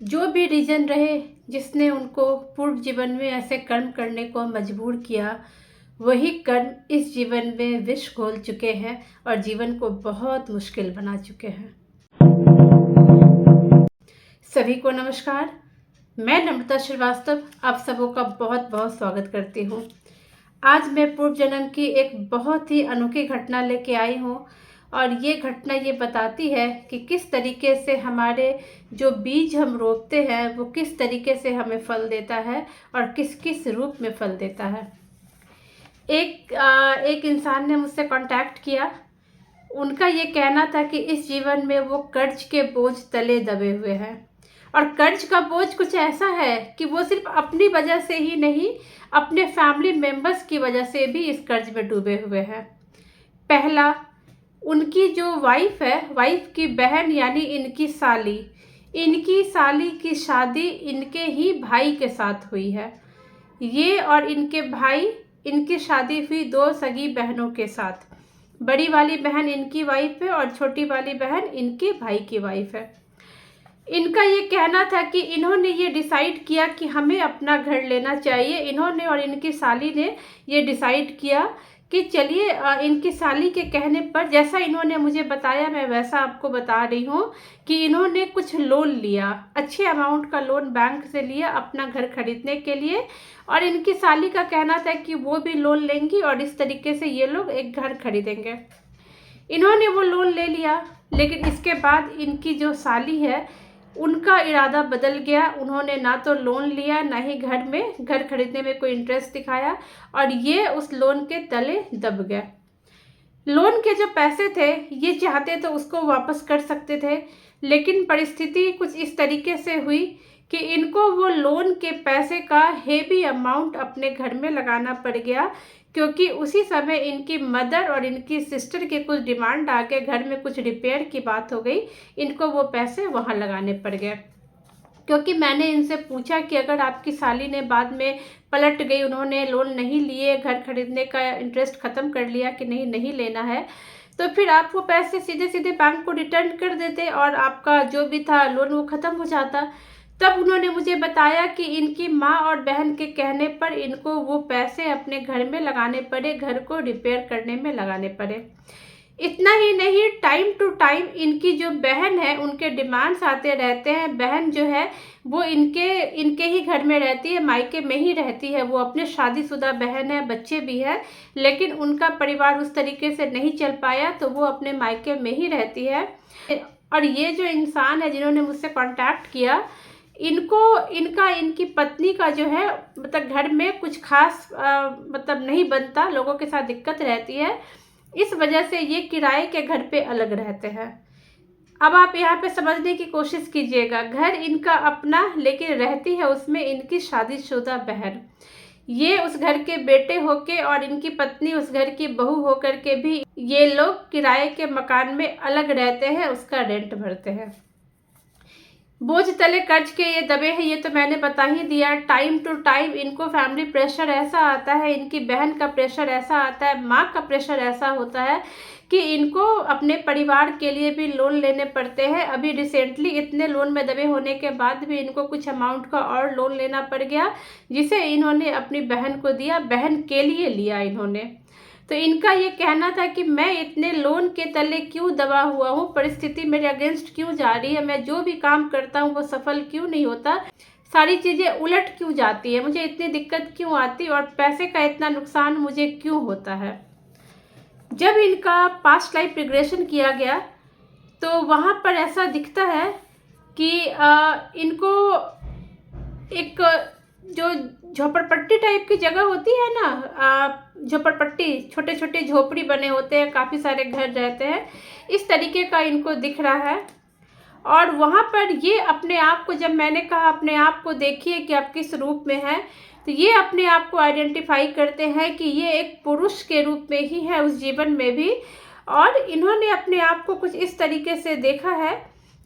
जो भी रीज़न रहे जिसने उनको पूर्व जीवन में ऐसे कर्म करने को मजबूर किया, वही कर्म इस जीवन में विष घोल चुके हैं और जीवन को बहुत मुश्किल बना चुके हैं। सभी को नमस्कार। मैं नम्रता श्रीवास्तव आप सबों का बहुत बहुत स्वागत करती हूँ। आज मैं पूर्व जन्म की एक बहुत ही अनोखी घटना लेके आई हूँ और ये घटना ये बताती है कि किस तरीके से हमारे जो बीज हम रोपते हैं वो किस तरीके से हमें फल देता है और किस किस रूप में फल देता है। एक इंसान ने मुझसे कांटेक्ट किया। उनका ये कहना था कि इस जीवन में वो कर्ज के बोझ तले दबे हुए हैं और कर्ज का बोझ कुछ ऐसा है कि वो सिर्फ अपनी वजह से ही नहीं, अपने फैमिली मेंबर्स की वजह से भी इस कर्ज में डूबे हुए हैं। पहला, उनकी जो वाइफ है, वाइफ की बहन यानी इनकी साली की शादी इनके ही भाई के साथ हुई है। ये और इनके भाई, इनकी शादी हुई दो सगी बहनों के साथ। बड़ी वाली बहन इनकी वाइफ है और छोटी वाली बहन इनके भाई की वाइफ है। इनका ये कहना था कि इन्होंने ये डिसाइड किया कि हमें अपना घर लेना चाहिए। इन्होंने और इनकी साली ने ये डिसाइड किया कि चलिए, इनकी साली के कहने पर, जैसा इन्होंने मुझे बताया मैं वैसा आपको बता रही हूँ कि इन्होंने कुछ लोन लिया, अच्छे अमाउंट का लोन बैंक से लिया अपना घर खरीदने के लिए। और इनकी साली का कहना था कि वो भी लोन लेंगी और इस तरीके से ये लोग एक घर खरीदेंगे। इन्होंने वो लोन ले लिया, लेकिन इसके बाद इनकी जो साली है उनका इरादा बदल गया। उन्होंने ना तो लोन लिया, ना ही घर खरीदने में कोई इंटरेस्ट दिखाया और ये उस लोन के तले दब गए। लोन के जो पैसे थे ये चाहते तो उसको वापस कर सकते थे, लेकिन परिस्थिति कुछ इस तरीके से हुई कि इनको वो लोन के पैसे का हेवी अमाउंट अपने घर में लगाना पड़ गया, क्योंकि उसी समय इनकी मदर और इनकी सिस्टर के कुछ डिमांड आ गए, घर में कुछ रिपेयर की बात हो गई, इनको वो पैसे वहाँ लगाने पड़ गए। क्योंकि मैंने इनसे पूछा कि अगर आपकी साली ने बाद में पलट गई, उन्होंने लोन नहीं लिए, घर खरीदने का इंटरेस्ट ख़त्म कर लिया कि नहीं लेना है, तो फिर आप वो पैसे सीधे सीधे बैंक को रिटर्न कर देते और आपका जो भी था लोन वो ख़त्म हो जाता। तब उन्होंने मुझे बताया कि इनकी माँ और बहन के कहने पर इनको वो पैसे अपने घर में लगाने पड़े, घर को रिपेयर करने में लगाने पड़े। इतना ही नहीं, टाइम टू टाइम इनकी जो बहन है उनके डिमांड्स आते रहते हैं। बहन जो है वो इनके ही घर में रहती है, मायके में ही रहती है। वो अपने शादीशुदा बहन है, बच्चे भी हैं, लेकिन उनका परिवार उस तरीके से नहीं चल पाया तो वो अपने मायके में ही रहती है। और ये जो इंसान है जिन्होंने मुझसे कांटेक्ट किया, इनकी पत्नी का जो है मतलब घर में कुछ खास मतलब नहीं बनता, लोगों के साथ दिक्कत रहती है, इस वजह से ये किराए के घर पे अलग रहते हैं। अब आप यहाँ पे समझने की कोशिश कीजिएगा, घर इनका अपना, लेकिन रहती है उसमें इनकी शादीशुदा बहन। ये उस घर के बेटे होके और इनकी पत्नी उस घर की बहू होकर के भी ये लोग किराए के मकान में अलग रहते हैं, उसका रेंट भरते हैं। बोझ तले कर्ज के ये दबे हैं, ये तो मैंने बता ही दिया। टाइम टू टाइम इनको फैमिली प्रेशर ऐसा आता है, इनकी बहन का प्रेशर ऐसा आता है, माँ का प्रेशर ऐसा होता है कि इनको अपने परिवार के लिए भी लोन लेने पड़ते हैं। अभी रिसेंटली इतने लोन में दबे होने के बाद भी इनको कुछ अमाउंट का और लोन लेना पड़ गया, जिसे इन्होंने अपनी बहन को दिया, बहन के लिए लिया इन्होंने। तो इनका ये कहना था कि मैं इतने लोन के तले क्यों दबा हुआ हूँ, परिस्थिति मेरे अगेंस्ट क्यों जा रही है, मैं जो भी काम करता हूँ वो सफल क्यों नहीं होता, सारी चीज़ें उलट क्यों जाती है, मुझे इतनी दिक्कत क्यों आती और पैसे का इतना नुकसान मुझे क्यों होता है। जब इनका पास्ट लाइफ रिग्रेशन किया गया तो वहाँ पर ऐसा दिखता है कि इनको एक जो झोपड़पट्टी टाइप की जगह होती है ना, झोपड़पट्टी, छोटे छोटे झोपड़ी बने होते हैं, काफ़ी सारे घर रहते हैं, इस तरीके का इनको दिख रहा है। और वहाँ पर ये अपने आप को, जब मैंने कहा अपने आप को देखिए कि आप किस रूप में हैं, तो ये अपने आप को आइडेंटिफाई करते हैं कि ये एक पुरुष के रूप में ही है उस जीवन में भी। और इन्होंने अपने आप को कुछ इस तरीके से देखा है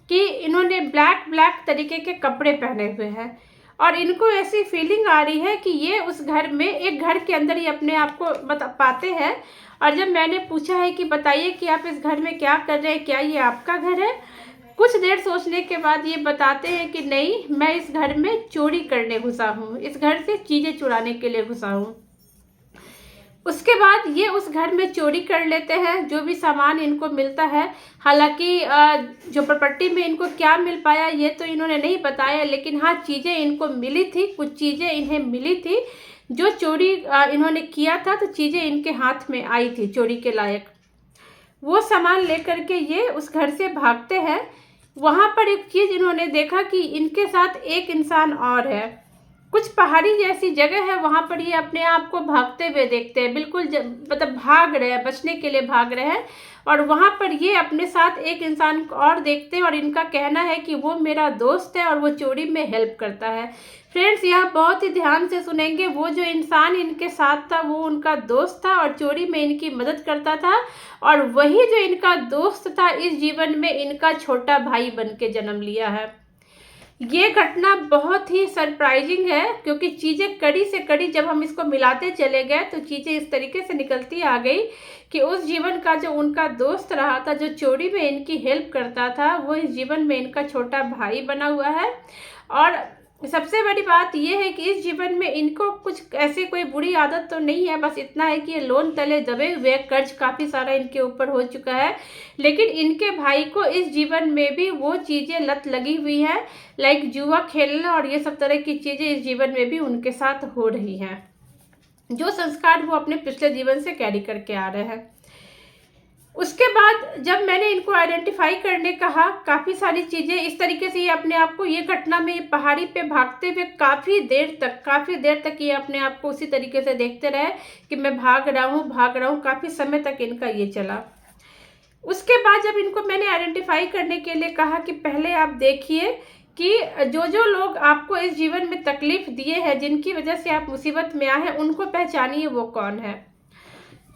कि इन्होंने ब्लैक तरीके के कपड़े पहने हुए हैं और इनको ऐसी फीलिंग आ रही है कि ये उस घर में, एक घर के अंदर ही अपने आप को बता पाते हैं। और जब मैंने पूछा है कि बताइए कि आप इस घर में क्या कर रहे हैं, क्या ये आपका घर है, कुछ देर सोचने के बाद ये बताते हैं कि नहीं, मैं इस घर में चोरी करने घुसा हूँ, इस घर से चीज़ें चुराने के लिए घुसा हूँ। उसके बाद ये उस घर में चोरी कर लेते हैं, जो भी सामान इनको मिलता है। हालांकि जो प्रॉपर्टी में इनको क्या मिल पाया ये तो इन्होंने नहीं बताया, लेकिन हाँ चीज़ें इनको मिली थी, कुछ चीज़ें इन्हें मिली थी जो चोरी इन्होंने किया था, तो चीज़ें इनके हाथ में आई थी चोरी के लायक। वो सामान लेकर के ये उस घर से भागते हैं। वहाँ पर एक चीज़ इन्होंने देखा कि इनके साथ एक इंसान और है। कुछ पहाड़ी जैसी जगह है, वहाँ पर ये अपने आप को भागते हुए देखते हैं, बिल्कुल मतलब भाग रहे हैं, बचने के लिए भाग रहे हैं। और वहाँ पर ये अपने साथ एक इंसान को और देखते हैं, और इनका कहना है कि वो मेरा दोस्त है और वो चोरी में हेल्प करता है। फ्रेंड्स, यहाँ बहुत ही ध्यान से सुनेंगे। वो जो इंसान इनके साथ था वो उनका दोस्त था और चोरी में इनकी मदद करता था, और वही जो इनका दोस्त था इस जीवन में इनका छोटा भाई बन के जन्म लिया है। ये घटना बहुत ही सरप्राइजिंग है, क्योंकि चीज़ें कड़ी से कड़ी जब हम इसको मिलाते चले गए तो चीज़ें इस तरीके से निकलती आ गई कि उस जीवन का जो उनका दोस्त रहा था, जो चोरी में इनकी हेल्प करता था, वो इस जीवन में इनका छोटा भाई बना हुआ है। और सबसे बड़ी बात यह है कि इस जीवन में इनको कुछ ऐसे कोई बुरी आदत तो नहीं है, बस इतना है कि ये लोन तले दबे हुए, कर्ज काफ़ी सारा इनके ऊपर हो चुका है। लेकिन इनके भाई को इस जीवन में भी वो चीज़ें लत लगी हुई है, लाइक जुआ खेलना और ये सब तरह की चीज़ें इस जीवन में भी उनके साथ हो रही हैं, जो संस्कार वो अपने पिछले जीवन से कैरी करके आ रहे हैं। उसके बाद जब मैंने इनको आइडेंटिफाई करने कहा, काफ़ी सारी चीज़ें इस तरीके से ये अपने आप को, ये घटना में ये पहाड़ी पे भागते हुए काफ़ी देर तक ये अपने आप को उसी तरीके से देखते रहे कि मैं भाग रहा हूँ। काफ़ी समय तक इनका ये चला। उसके बाद जब इनको मैंने आइडेंटिफाई करने के लिए कहा कि पहले आप देखिए कि जो लोग आपको इस जीवन में तकलीफ दिए हैं, जिनकी वजह से आप मुसीबत में आए हैं, उनको पहचानिए वो कौन है।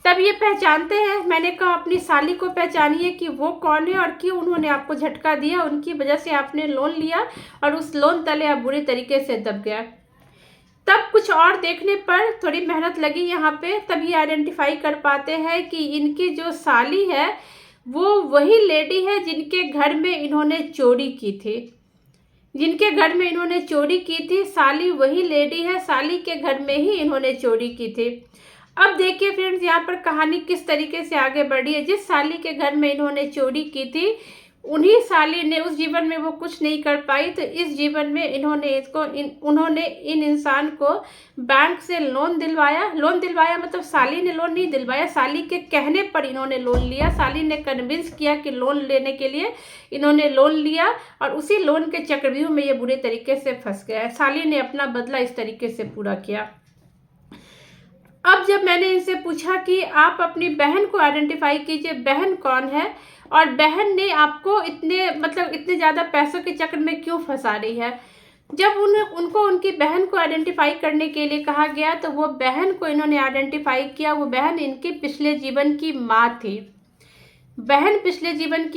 तब ये पहचानते हैं। मैंने कहा अपनी साली को पहचानिए कि वो कौन है और क्यों उन्होंने आपको झटका दिया, उनकी वजह से आपने लोन लिया और उस लोन तले आप बुरी तरीके से दब गया। तब कुछ और देखने पर थोड़ी मेहनत लगी यहाँ पे, तभी आइडेंटिफाई कर पाते हैं कि इनकी जो साली है वो वही लेडी है जिनके घर में इन्होंने चोरी की थी। साली वही लेडी है, साली के घर में ही इन्होंने चोरी की थी। अब देखिए फ्रेंड्स, यहाँ पर कहानी किस तरीके से आगे बढ़ी है। जिस साली के घर में इन्होंने चोरी की थी, उन्हीं साली ने, उस जीवन में वो कुछ नहीं कर पाई, तो इस जीवन में उन्होंने इन इंसान को बैंक से लोन दिलवाया मतलब साली ने लोन नहीं दिलवाया, साली के कहने पर इन्होंने लोन लिया। साली ने कन्विंस किया कि लोन लेने के लिए इन्होंने लोन लिया, और उसी लोन के चक्रव्यूह में ये बुरे तरीके से फंस गया है। साली ने अपना बदला इस तरीके से पूरा किया। अब जब मैंने इनसे पूछा कि आप अपनी बहन को आइडेंटिफाई कीजिए, बहन कौन है और बहन ने आपको इतने ज़्यादा पैसों के चक्कर में क्यों फंसा रही है। जब उनको उनकी बहन को आइडेंटिफाई करने के लिए कहा गया, तो वो बहन को इन्होंने आइडेंटिफाई किया। वो बहन इनके पिछले जीवन की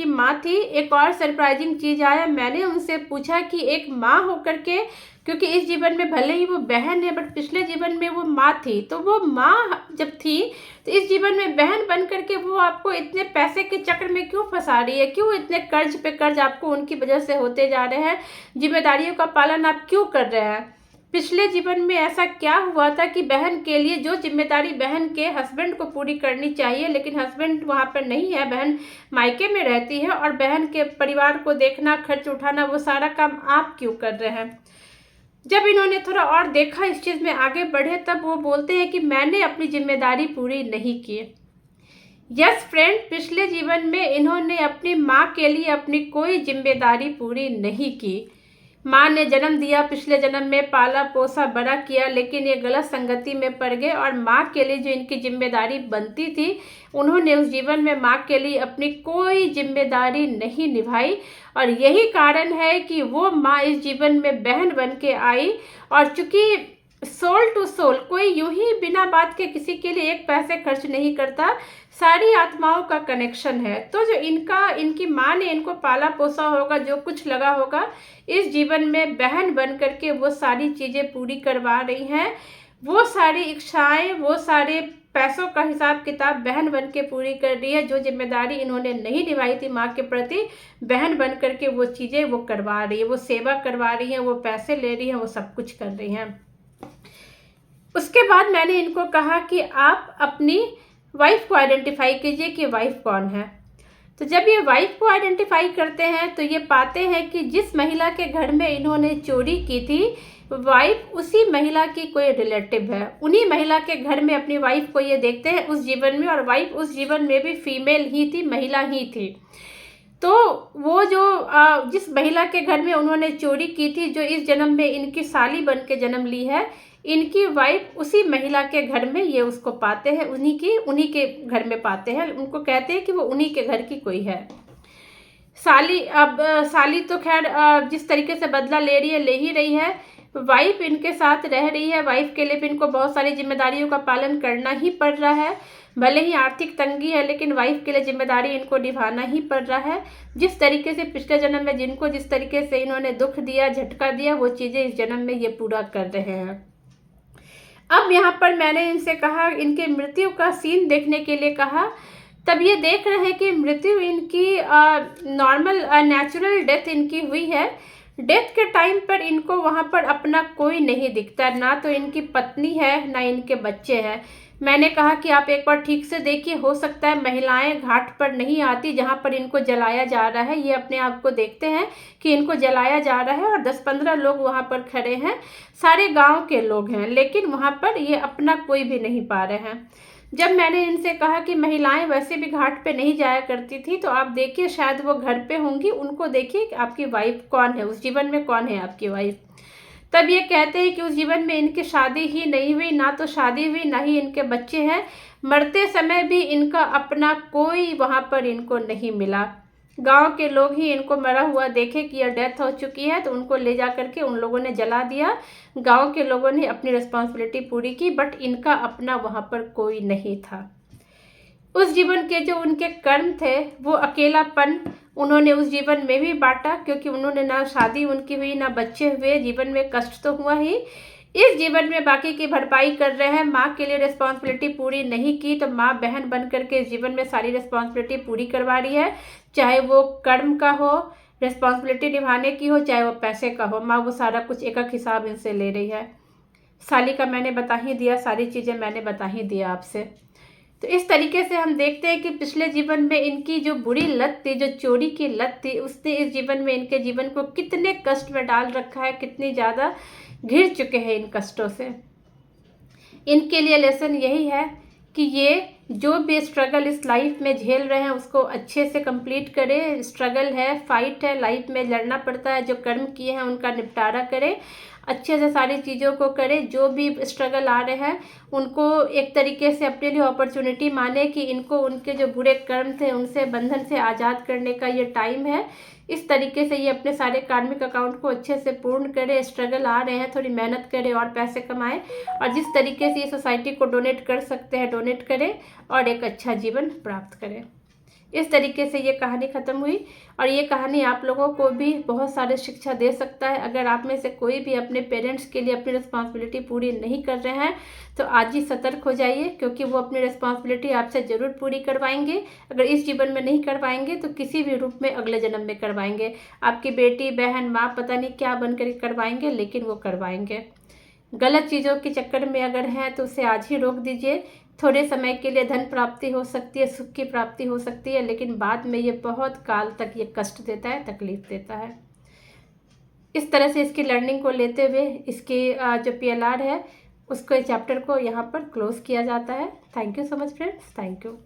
माँ थी। एक और सरप्राइजिंग चीज़ आया, मैंने उनसे पूछा कि एक माँ होकर के, क्योंकि इस जीवन में भले ही वो बहन है बट पिछले जीवन में वो माँ थी, तो वो माँ जब थी तो इस जीवन में बहन बन करके वो आपको इतने पैसे के चक्कर में क्यों फंसा रही है, क्यों इतने कर्ज पे कर्ज आपको उनकी वजह से होते जा रहे हैं, जिम्मेदारियों का पालन आप क्यों कर रहे हैं। पिछले जीवन में ऐसा क्या हुआ था कि बहन के लिए जो जिम्मेदारी बहन के हस्बैंड को पूरी करनी चाहिए, लेकिन हस्बैंड वहाँ पर नहीं है, बहन मायके में रहती है, और बहन के परिवार को देखना, खर्च उठाना, वो सारा काम आप क्यों कर रहे हैं। जब इन्होंने थोड़ा और देखा, इस चीज़ में आगे बढ़े, तब वो बोलते हैं कि मैंने अपनी जिम्मेदारी पूरी नहीं की। यस फ्रेंड, पिछले जीवन में इन्होंने अपनी माँ के लिए अपनी कोई जिम्मेदारी पूरी नहीं की। माँ ने जन्म दिया, पिछले जन्म में पाला पोसा बड़ा किया, लेकिन ये गलत संगति में पड़ गए, और माँ के लिए जो इनकी जिम्मेदारी बनती थी, उन्होंने उस जीवन में माँ के लिए अपनी कोई जिम्मेदारी नहीं निभाई। और यही कारण है कि वो माँ इस जीवन में बहन बन के आई, और चूंकि सोल टू सोल कोई यूं ही बिना बात के किसी के लिए एक पैसे खर्च नहीं करता, सारी आत्माओं का कनेक्शन है। तो जो इनकी माँ ने इनको पाला पोसा होगा, जो कुछ लगा होगा, इस जीवन में बहन बन करके वो सारी चीज़ें पूरी करवा रही हैं। वो सारी इच्छाएं, वो सारे पैसों का हिसाब किताब बहन बन के पूरी कर रही है। जो जिम्मेदारी इन्होंने नहीं निभाई थी माँ के प्रति, बहन बन करके वो चीज़ें वो करवा रही है, वो सेवा करवा रही है, वो पैसे ले रही है, वो सब कुछ कर रही हैं। उसके बाद मैंने इनको कहा कि आप अपनी वाइफ को आइडेंटिफाई कीजिए कि वाइफ कौन है। तो जब ये वाइफ को आइडेंटिफाई करते हैं तो ये पाते हैं कि जिस महिला के घर में इन्होंने चोरी की थी, वाइफ उसी महिला की कोई रिलेटिव है। उन्हीं महिला के घर में अपनी वाइफ को ये देखते हैं उस जीवन में, और वाइफ उस जीवन में भी फीमेल ही थी, महिला ही थी। तो वो जो जिस महिला के घर में उन्होंने चोरी की थी, जो इस जन्म में इनकी साली बन के जन्म ली है, इनकी वाइफ उसी महिला के घर में ये उसको पाते हैं, उन्हीं के घर में पाते हैं। उनको कहते हैं कि वो उन्हीं के घर की कोई है साली। अब साली तो खैर जिस तरीके से बदला ले रही है, ले ही रही है। वाइफ इनके साथ रह रही है, वाइफ के लिए भी इनको बहुत सारी जिम्मेदारियों का पालन करना ही पड़ रहा है। भले ही आर्थिक तंगी है, लेकिन वाइफ के लिए जिम्मेदारी इनको निभाना ही पड़ रहा है। जिस तरीके से पिछले जन्म में जिनको जिस तरीके से इन्होंने दुख दिया, झटका दिया, वो चीज़ें इस जन्म में ये पूरा कर रहे हैं। अब यहाँ पर मैंने इनसे कहा, इनके मृत्यु का सीन देखने के लिए कहा, तब ये देख रहे हैं कि मृत्यु इनकी नॉर्मल नेचुरल डेथ इनकी हुई है। डेथ के टाइम पर इनको वहाँ पर अपना कोई नहीं दिखता, ना तो इनकी पत्नी है, ना इनके बच्चे हैं। मैंने कहा कि आप एक बार ठीक से देखिए, हो सकता है महिलाएं घाट पर नहीं आती जहाँ पर इनको जलाया जा रहा है। ये अपने आप को देखते हैं कि इनको जलाया जा रहा है और 10-15 लोग वहाँ पर खड़े हैं, सारे गांव के लोग हैं, लेकिन वहाँ पर ये अपना कोई भी नहीं पा रहे हैं। जब मैंने इनसे कहा कि महिलाएं वैसे भी घाट पे नहीं जाया करती थी, तो आप देखिए शायद वो घर पे होंगी, उनको देखिए कि आपकी वाइफ कौन है, उस जीवन में कौन है आपकी वाइफ। तब ये कहते हैं कि उस जीवन में इनकी शादी ही नहीं हुई, ना तो शादी हुई, ना ही इनके बच्चे हैं। मरते समय भी इनका अपना कोई वहाँ पर इनको नहीं मिला। गांव के लोग ही इनको मरा हुआ देखे कि यह डेथ हो चुकी है, तो उनको ले जा करके उन लोगों ने जला दिया। गांव के लोगों ने अपनी रिस्पॉन्सिबिलिटी पूरी की, बट इनका अपना वहाँ पर कोई नहीं था। उस जीवन के जो उनके कर्म थे, वो अकेलापन उन्होंने उस जीवन में भी बांटा, क्योंकि उन्होंने ना शादी उनकी हुई, ना बच्चे हुए, जीवन में कष्ट तो हुआ ही। इस जीवन में बाकी की भरपाई कर रहे हैं। माँ के लिए रिस्पॉन्सिबिलिटी पूरी नहीं की, तो माँ बहन बन करके इस जीवन में सारी रिस्पॉन्सिबिलिटी पूरी करवा रही है, चाहे वो कर्म का हो, रिस्पॉन्सिबिलिटी निभाने की हो, चाहे वो पैसे का हो। माँ वो सारा कुछ एक एक हिसाब इनसे ले रही है। साली का मैंने बता ही दिया, सारी चीज़ें मैंने बता ही दिया आपसे। तो इस तरीके से हम देखते हैं कि पिछले जीवन में इनकी जो बुरी लत थी, जो चोरी की लत थी, उसने इस जीवन में इनके जीवन को कितने कष्ट में डाल रखा है, कितनी ज़्यादा घिर चुके हैं इन कष्टों से। इनके लिए लेसन यही है कि ये जो भी स्ट्रगल इस लाइफ में झेल रहे हैं उसको अच्छे से कंप्लीट करें। स्ट्रगल है, फाइट है, लाइफ में लड़ना पड़ता है। जो कर्म किए हैं उनका निपटारा करें, अच्छे से सारी चीज़ों को करें। जो भी स्ट्रगल आ रहे हैं उनको एक तरीके से अपने लिए अपॉर्चुनिटी माने कि इनको उनके जो बुरे कर्म थे उनसे बंधन से आज़ाद करने का ये टाइम है। इस तरीके से ये अपने सारे कार्मिक अकाउंट को अच्छे से पूर्ण करें। स्ट्रगल आ रहे हैं, थोड़ी मेहनत करें और पैसे कमाएं, और जिस तरीके से ये सोसाइटी को डोनेट कर सकते हैं डोनेट करें और एक अच्छा जीवन प्राप्त करें। इस तरीके से ये कहानी ख़त्म हुई, और ये कहानी आप लोगों को भी बहुत सारे शिक्षा दे सकता है। अगर आप में से कोई भी अपने पेरेंट्स के लिए अपनी रिस्पॉन्सिबिलिटी पूरी नहीं कर रहे हैं तो आज ही सतर्क हो जाइए, क्योंकि वो अपनी रिस्पॉन्सिबिलिटी आपसे ज़रूर पूरी करवाएंगे। अगर इस जीवन में नहीं करवाएंगे तो किसी भी रूप में अगले जन्म में करवाएंगे। आपकी बेटी, बहन, माँ, पता नहीं क्या बन कर करवाएंगे, लेकिन वो करवाएंगे। गलत चीज़ों के चक्कर में अगर हैं तो उसे आज ही रोक दीजिए। थोड़े समय के लिए धन प्राप्ति हो सकती है, सुख की प्राप्ति हो सकती है, लेकिन बाद में ये बहुत काल तक ये कष्ट देता है, तकलीफ देता है। इस तरह से इसकी लर्निंग को लेते हुए इसकी जो PLR है उसको, इस चैप्टर को यहाँ पर क्लोज किया जाता है। Thank you so much friends, thank you.